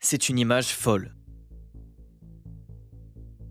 C'est une image folle.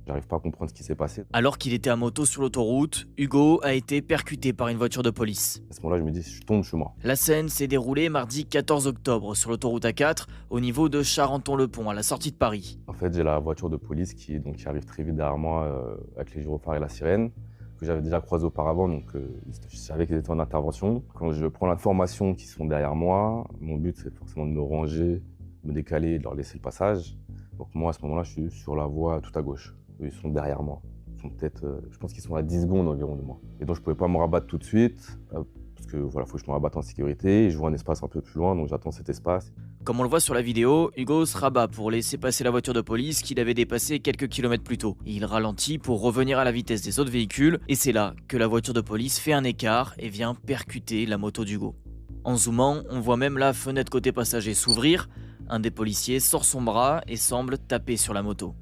J'arrive pas à comprendre ce qui s'est passé. Alors qu'il était à moto sur l'autoroute, Hugo a été percuté par une voiture de police. À ce moment-là, je me dis, si je tombe, je suis mort. La scène s'est déroulée mardi 14 octobre sur l'autoroute A4 au niveau de Charenton-le-Pont à la sortie de Paris. En fait, j'ai la voiture de police qui arrive très vite derrière moi avec les gyrophares et la sirène, que j'avais déjà croisé auparavant, donc je savais qu'ils étaient en intervention. Quand je prends l'information qu'ils sont derrière moi, mon but c'est forcément de me ranger, me décaler et de leur laisser le passage. Donc moi, à ce moment-là, je suis sur la voie tout à gauche. Eux, ils sont derrière moi. Ils sont peut-être, je pense qu'ils sont à 10 secondes environ de moi. Et donc je pouvais pas me rabattre tout de suite, parce que voilà, faut que je me rabatte en sécurité. Et je vois un espace un peu plus loin, donc j'attends cet espace. Comme on le voit sur la vidéo, Hugo se rabat pour laisser passer la voiture de police qu'il avait dépassée quelques kilomètres plus tôt. Il ralentit pour revenir à la vitesse des autres véhicules et c'est là que la voiture de police fait un écart et vient percuter la moto d'Hugo. En zoomant, on voit même la fenêtre côté passager s'ouvrir. Un des policiers sort son bras et semble taper sur la moto.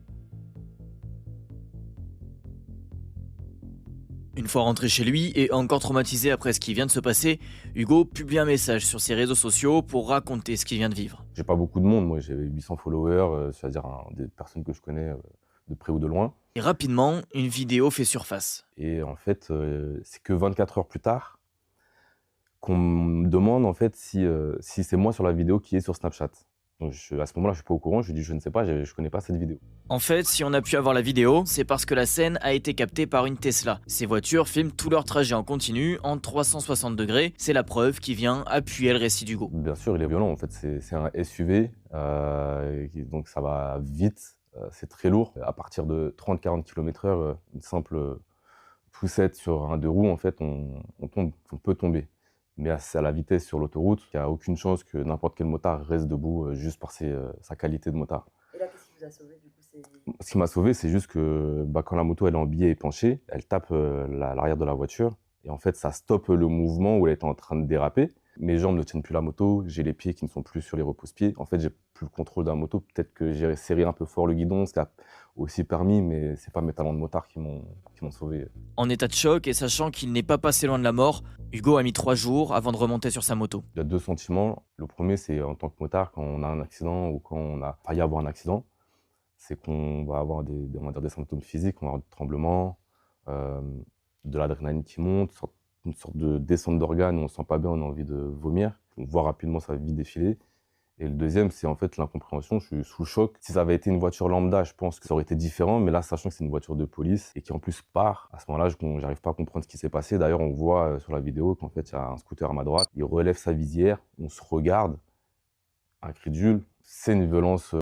Une fois rentré chez lui et encore traumatisé après ce qui vient de se passer, Hugo publie un message sur ses réseaux sociaux pour raconter ce qu'il vient de vivre. J'ai pas beaucoup de monde, moi j'ai 800 followers, c'est-à-dire des personnes que je connais de près ou de loin. Et rapidement, une vidéo fait surface. Et en fait, c'est que 24 heures plus tard qu'on me demande en fait si c'est moi sur la vidéo qui est sur Snapchat. Donc à ce moment-là, je suis pas au courant, je lui dis je ne sais pas, je connais pas cette vidéo. En fait, si on a pu avoir la vidéo, c'est parce que la scène a été captée par une Tesla. Ces voitures filment tout leur trajet en continu, en 360 degrés. C'est la preuve qui vient appuyer le récit d'Hugo. Bien sûr, il est violent, en fait, c'est un SUV, donc ça va vite, c'est très lourd. À partir de 30-40 km/h, une simple poussette sur un deux roues, en fait, on peut tomber. Mais à la vitesse sur l'autoroute, il n'y a aucune chance que n'importe quel motard reste debout juste par sa qualité de motard. Et là, qu'est-ce qui vous a sauvé du coup? Ce qui m'a sauvé, c'est juste que quand la moto elle est en biais et penchée, elle tape l'arrière de la voiture et en fait ça stoppe le mouvement où elle est en train de déraper. Mes jambes ne tiennent plus la moto, j'ai les pieds qui ne sont plus sur les repose-pieds. En fait, j'ai plus le contrôle de la moto. Peut-être que j'ai serré un peu fort le guidon, ce qui a aussi permis, mais c'est pas mes talents de motard qui m'ont sauvé. En état de choc et sachant qu'il n'est pas passé loin de la mort, Hugo a mis 3 jours avant de remonter sur sa moto. Il y a deux sentiments. Le premier, c'est en tant que motard, quand on a un accident ou quand on a failli avoir un accident, c'est qu'on va avoir on va dire des symptômes physiques, on va avoir du tremblement, euh, de l'adrénaline qui monte, une sorte de descente d'organes où on se sent pas bien, on a envie de vomir. On voit rapidement sa vie défiler. Et le deuxième, c'est en fait l'incompréhension, je suis sous le choc. Si ça avait été une voiture lambda, je pense que ça aurait été différent, mais là, sachant que c'est une voiture de police et qui en plus part, à ce moment-là, j'arrive pas à comprendre ce qui s'est passé. D'ailleurs, on voit sur la vidéo qu'en fait, il y a un scooter à ma droite, il relève sa visière, on se regarde, incrédule. C'est une violence